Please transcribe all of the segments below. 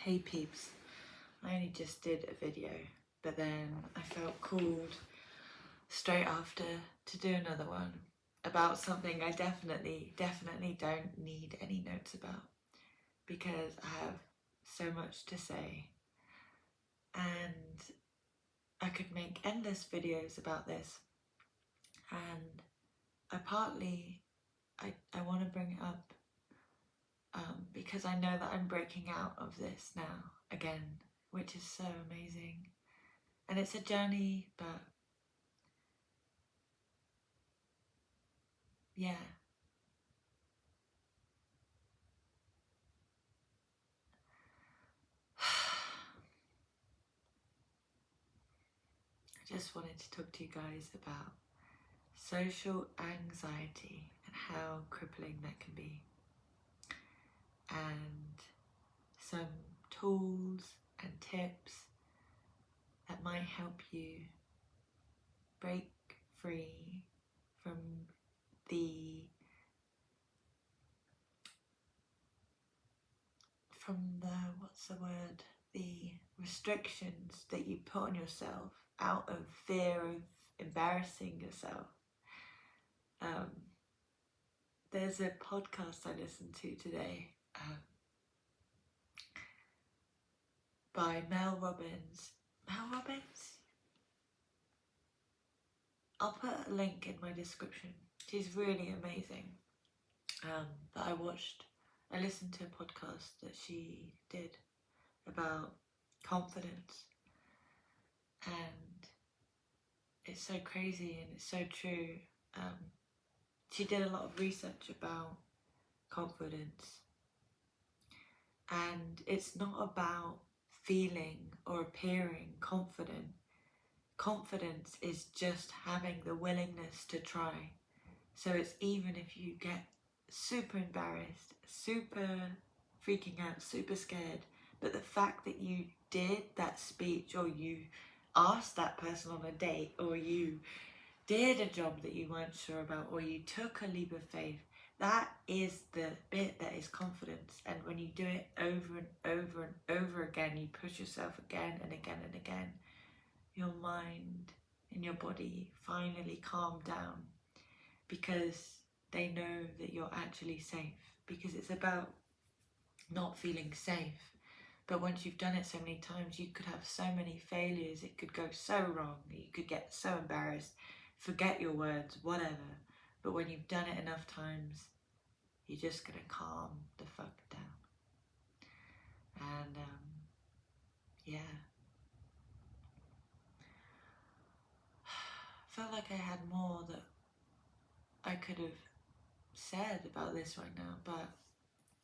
Hey peeps, I only just did a video, but then I felt called straight after to do another one about something I definitely don't need any notes about, because I have so much to say and I could make endless videos about this. And I want to bring it up because I know that I'm breaking out of this now again, which is so amazing. And it's a journey, but yeah. I just wanted to talk to you guys about social anxiety and how crippling that can be, and some tools and tips that might help you break free from the the restrictions that you put on yourself out of fear of embarrassing yourself. There's a podcast I listened to today by Mel Robbins. I'll put a link in my description. She's really amazing. But I listened to a podcast that she did about confidence, and it's so crazy and it's so true. She did a lot of research about confidence, and it's not about feeling or appearing confident. Confidence is just having the willingness to try. So it's even if you get super embarrassed, super freaking out, super scared, but the fact that you did that speech, or you asked that person on a date, or you did a job that you weren't sure about, or you took a leap of faith, that is the bit that is confidence. And when you do it over and over and over again, you push yourself again and again and again, your mind and your body finally calm down, because they know that you're actually safe. Because it's about not feeling safe. But once you've done it so many times, you could have so many failures, it could go so wrong, you could get so embarrassed, forget your words, whatever. But when you've done it enough times, you're just gonna calm the fuck down. And yeah, I felt like I had more that I could have said about this right now, but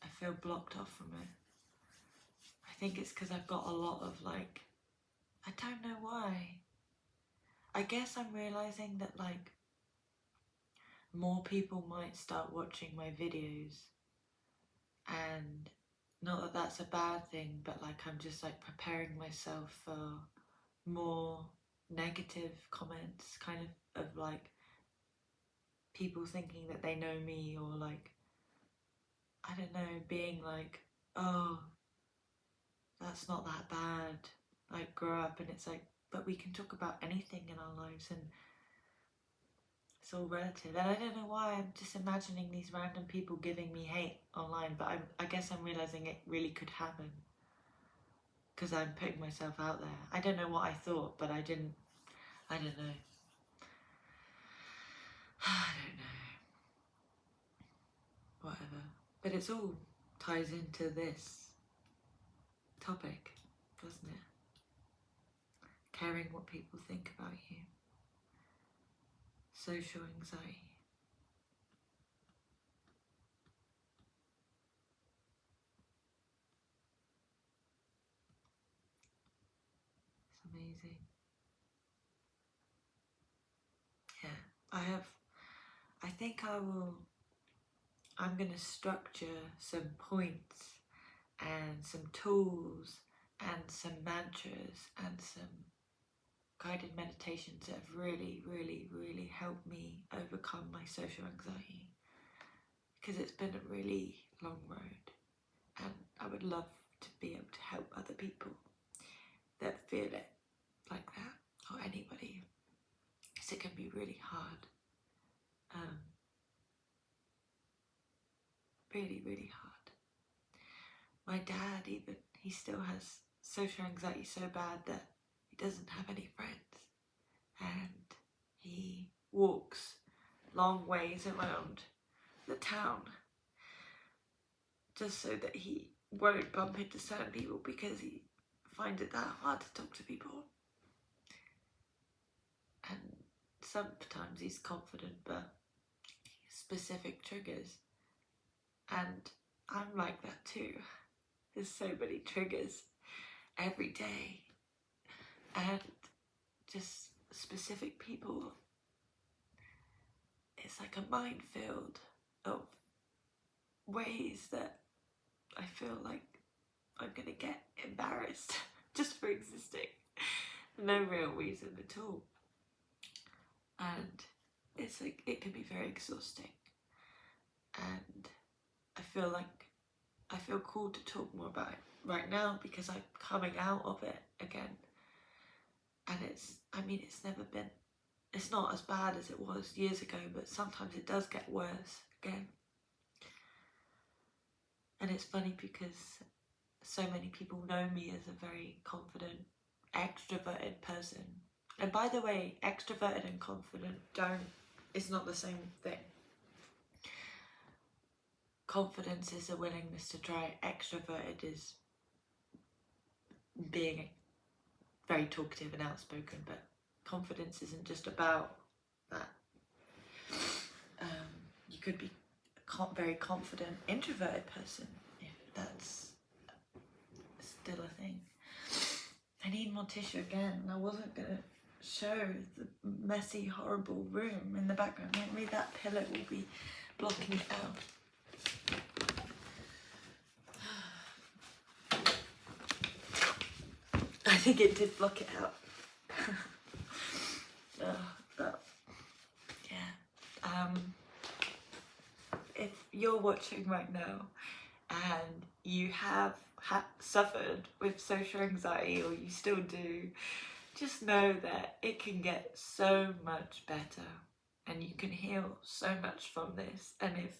I feel blocked off from it. I think it's because I've got a lot of I don't know why. I guess I'm realizing that more people might start watching my videos, and not that that's a bad thing, but I'm just preparing myself for more negative comments, kind of people thinking that they know me, or I don't know, being oh, that's not that bad, grow up. And it's but we can talk about anything in our lives, and it's all relative. And I don't know why I'm just imagining these random people giving me hate online, but I guess I'm realizing it really could happen because I'm putting myself out there. I don't know what I thought, but I don't know. I don't know. Whatever. But it's all ties into this topic, doesn't it? Caring what people think about you. Social anxiety. It's amazing. Yeah, I'm going to structure some points and some tools and some mantras and some guided meditations that have really, really, really helped me overcome my social anxiety, because it's been a really long road, and I would love to be able to help other people that feel it like that, or anybody. So it can be really hard. Really, really hard. My dad even, he still has social anxiety so bad that he doesn't have any friends. And he walks long ways around the town just so that he won't bump into certain people because he finds it that hard to talk to people. And sometimes he's confident, but specific triggers. And I'm like that too. There's so many triggers every day. And just specific people. It's like a minefield of ways that I feel like I'm gonna get embarrassed just for existing. No real reason at all. And it's like, it can be very exhausting. And I feel called to talk more about it right now because I'm coming out of it again. And it's not as bad as it was years ago, but sometimes it does get worse again. And it's funny because so many people know me as a very confident, extroverted person. And by the way, extroverted and confident it's not the same thing. Confidence is a willingness to try. Extroverted is being very talkative and outspoken, but confidence isn't just about that. You could be a very confident introverted person if that's still a thing. I need more tissue again. I wasn't gonna show the messy, horrible room in the background. Maybe that pillow will be blocking it out. I think it did block it out. But yeah. If you're watching right now and you have suffered with social anxiety, or you still do, just know that it can get so much better and you can heal so much from this. And if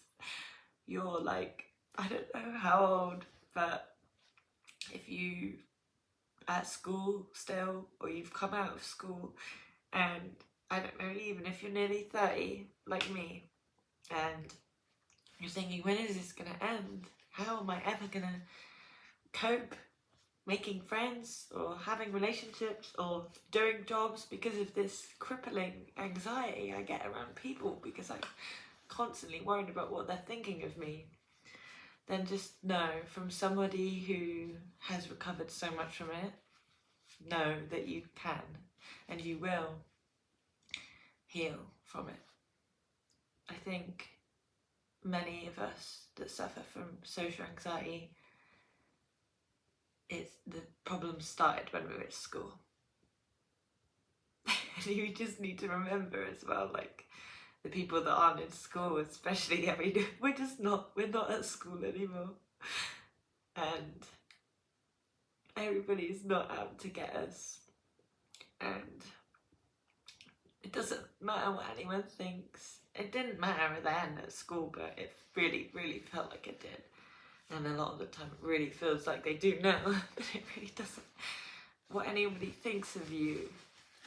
you're like, I don't know how old, but if you at school still, or you've come out of school, and I don't know, even if you're nearly 30 like me, and you're thinking, when is this gonna end? How am I ever gonna cope making friends or having relationships or doing jobs because of this crippling anxiety I get around people because I'm constantly worried about what they're thinking of me? Then just know, from somebody who has recovered so much from it, know that you can and you will heal from it. I think many of us that suffer from social anxiety, the problem started when we were at school. And you just need to remember as well, like, the people that aren't in school, especially, we're not at school anymore. And everybody's not out to get us. And it doesn't matter what anyone thinks. It didn't matter then at school, but it really, really felt like it did. And a lot of the time it really feels like they do now, but it really doesn't. What anybody thinks of you,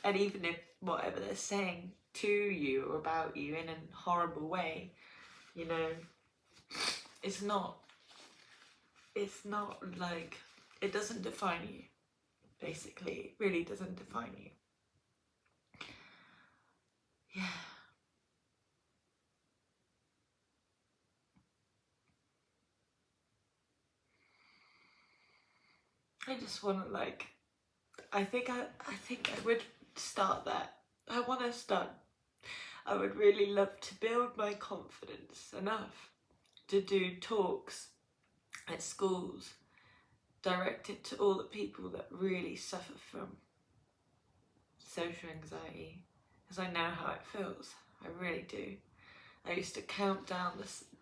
and even if whatever they're saying to you or about you in a horrible way, you know, it's not like, it doesn't define you, basically. It really doesn't define you. Yeah. I just want to, like, I think I would start that. I would really love to build my confidence enough to do talks at schools directed to all the people that really suffer from social anxiety, because I know how it feels. I really do. I used to count down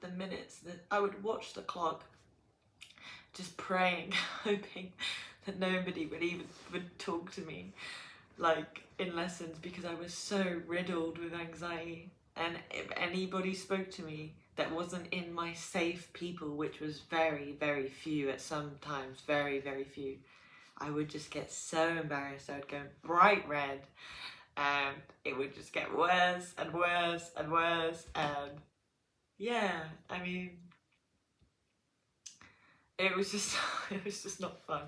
the minutes that I would watch the clock just praying, hoping that nobody would talk to me like in lessons, because I was so riddled with anxiety. And if anybody spoke to me that wasn't in my safe people, which was very, very few at some times, very, very few, I would just get so embarrassed. I would go bright red, and it would just get worse and worse and worse. And yeah, I mean, it was just it was just not fun.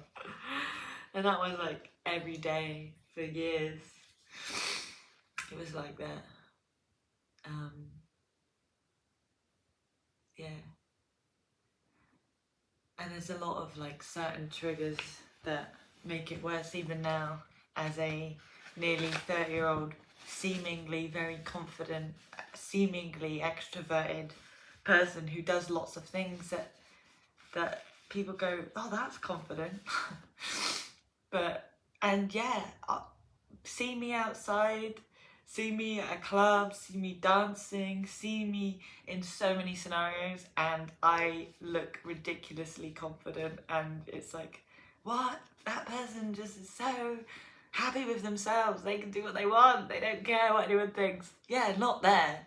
And that was like every day for years. It was like that. Yeah. And there's a lot of like certain triggers that make it worse even now, as a nearly 30-year-old, seemingly very confident, seemingly extroverted person who does lots of things that people go, oh, that's confident. And yeah, see me outside, see me at a club, see me dancing, see me in so many scenarios, and I look ridiculously confident, and it's like, what? That person just is so happy with themselves. They can do what they want. They don't care what anyone thinks. Yeah, not there.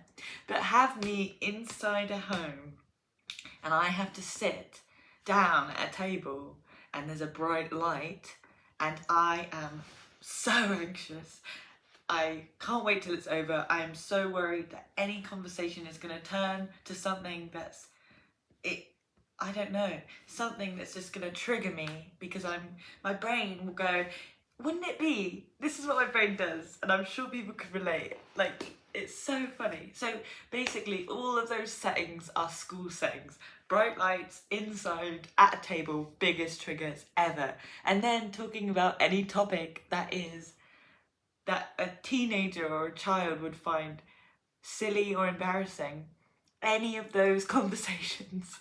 But have me inside a home, and I have to sit down at a table, and there's a bright light, and I am so anxious. I can't wait till it's over. I am so worried that any conversation is going to turn to something that's, I don't know, something that's just going to trigger me, because my brain will go, wouldn't it be? This is what my brain does, and I'm sure people could relate. Like, it's so funny. So basically all of those settings are school settings. Bright lights, inside, at a table, biggest triggers ever. And then talking about any topic that a teenager or a child would find silly or embarrassing. Any of those conversations,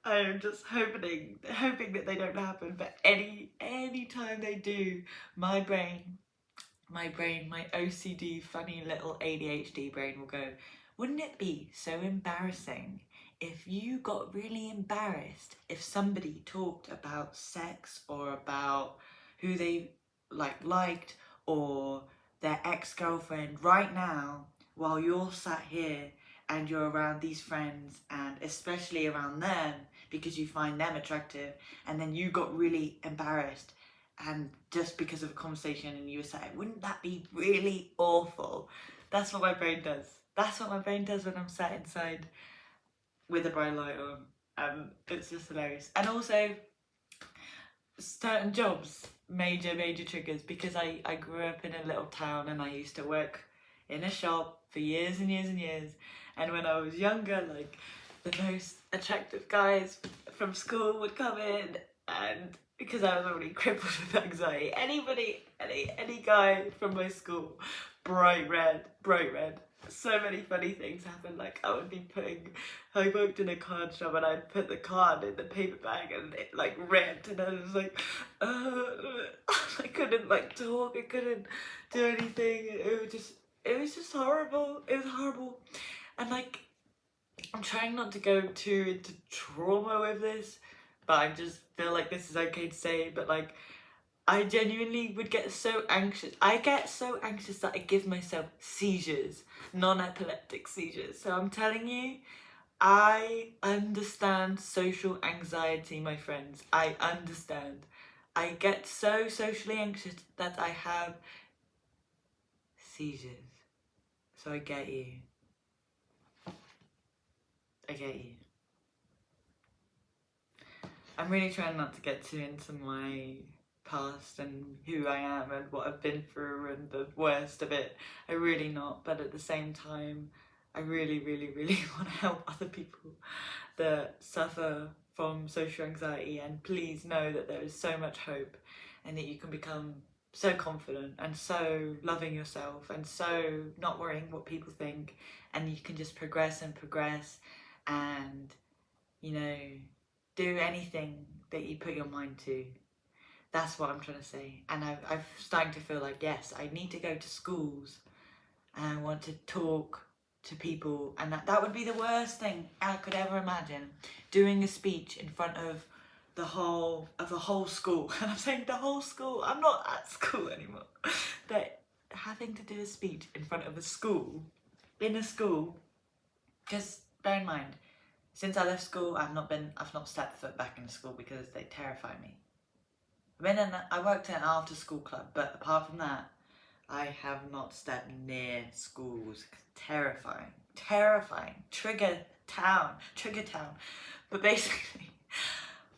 I'm just hoping that they don't happen. But any time they do, my brain, my OCD, funny little ADHD brain will go, wouldn't it be so embarrassing if you got really embarrassed if somebody talked about sex, or about who they liked, or their ex-girlfriend right now, while you're sat here and you're around these friends, and especially around them because you find them attractive, and then you got really embarrassed and just because of a conversation, and you were saying, wouldn't that be really awful? That's what my brain does. That's what my brain does when I'm sat inside with a bright light on. It's just hilarious. And also, certain jobs, major triggers, because I grew up in a little town, and I used to work in a shop for years and years and years. And when I was younger, like, the most attractive guys from school would come in, and because I was already crippled with anxiety, any guy from my school, bright red. So many funny things happened. Like, I worked in a card shop, and I'd put the card in the paper bag, and it like ripped, and I was like, I couldn't like talk, I couldn't do anything. It was just horrible. It was horrible. And like, I'm trying not to go too into trauma with this, but I just feel like this is okay to say, but like, I genuinely would get so anxious. I get so anxious that I give myself seizures, non-epileptic seizures. So I'm telling you, I understand social anxiety, my friends. I understand. I get so socially anxious that I have seizures. So I get you. I get you. I'm really trying not to get too into my past and who I am and what I've been through and the worst of it. I really not, but at the same time, I really want to help other people that suffer from social anxiety, and please know that there is so much hope, and that you can become so confident and so loving yourself and so not worrying what people think, and you can just progress and, you know, do anything that you put your mind to. That's what I'm trying to say. And I'm starting to feel like, yes, I need to go to schools, and I want to talk to people, and that would be the worst thing I could ever imagine, doing a speech in front of the whole school, and I'm saying the whole school, I'm not at school anymore, that having to do a speech in front of a school, in a school, because bear in mind, since I left school, I've not stepped foot back in school because they terrify me. I worked at an after school club, but apart from that, I have not stepped near schools. Terrifying. Trigger town. But basically,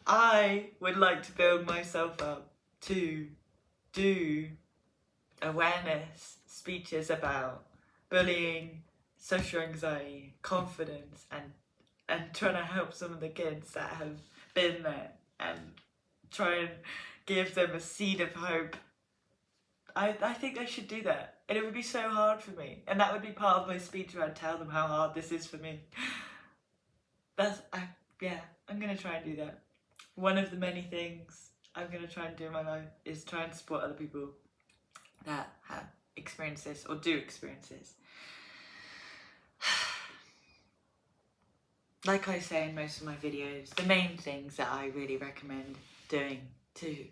I would like to build myself up to do awareness speeches about bullying, social anxiety, confidence, and trying to help some of the kids that have been there and try and give them a seed of hope. I think I should do that, and it would be so hard for me, and that would be part of my speech where I'd tell them how hard this is for me. I'm gonna try and do that. One of the many things I'm gonna try and do in my life is try and support other people that have experienced this or do experience this. Like I say in most of my videos, the main things that I really recommend doing to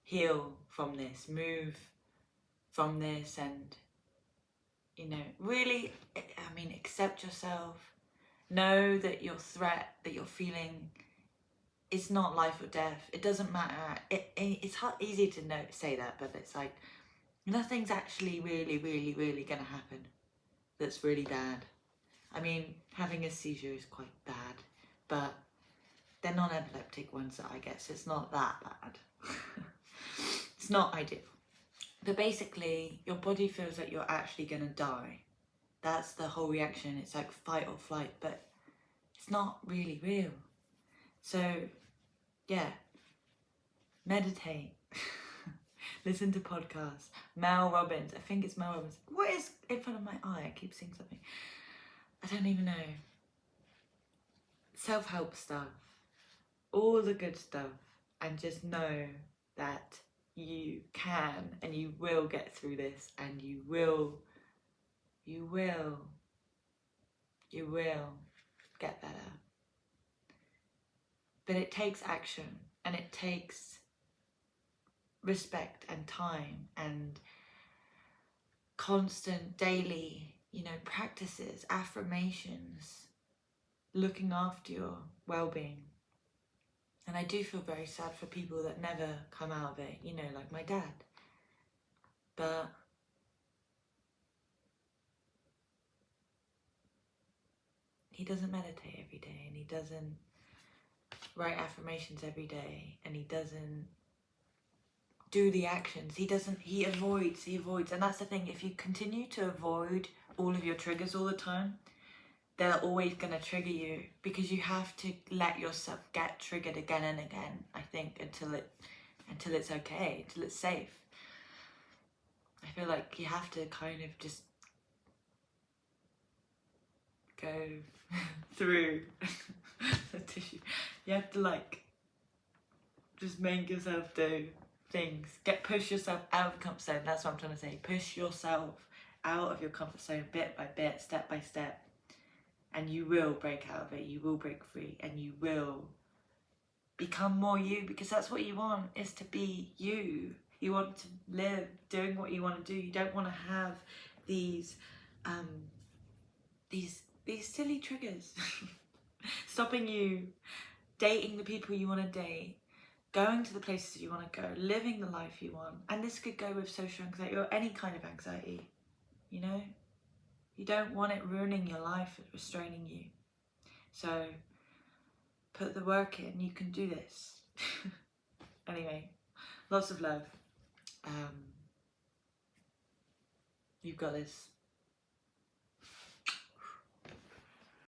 heal from this, move from this, and, you know, really, accept yourself. Know that your threat that you're feeling is not life or death. It doesn't matter. It's easy to say that, but it's like, nothing's actually really gonna happen that's really bad. I mean, having a seizure is quite bad, but they're non-epileptic ones that I get, so it's not that bad. It's not ideal. But basically, your body feels like you're actually gonna die. That's the whole reaction. It's like fight or flight, but it's not really real. So, yeah, meditate. Listen to podcasts. Mel Robbins. I think it's Mel Robbins. What is in front of my eye? I keep seeing something. I don't even know. Self-help stuff. All the good stuff. And just know that you can and you will get through this, and you will get better. But it takes action, and it takes respect and time and constant daily, practices, affirmations, looking after your well-being. And I do feel very sad for people that never come out of it, like my dad. But he doesn't meditate every day, and he doesn't write affirmations every day, and he doesn't do the actions. He avoids. And that's the thing, if you continue to avoid all of your triggers all the time, they're always going to trigger you, because you have to let yourself get triggered again and again, I think, until it's okay, until it's safe. I feel like you have to kind of just go through the tissue. You have to just make yourself do things. Push yourself out of the comfort zone. That's what I'm trying to say. Push yourself out of your comfort zone bit by bit, step by step. And you will break out of it. You will break free, and you will become more you, because that's what you want, is to be you. You want to live doing what you want to do. You don't want to have these silly triggers stopping you dating the people you want to date, going to the places you want to go, living the life you want. And this could go with social anxiety or any kind of anxiety, You don't want it ruining your life, restraining you. So put the work in. You can do this. Anyway, lots of love. You've got this.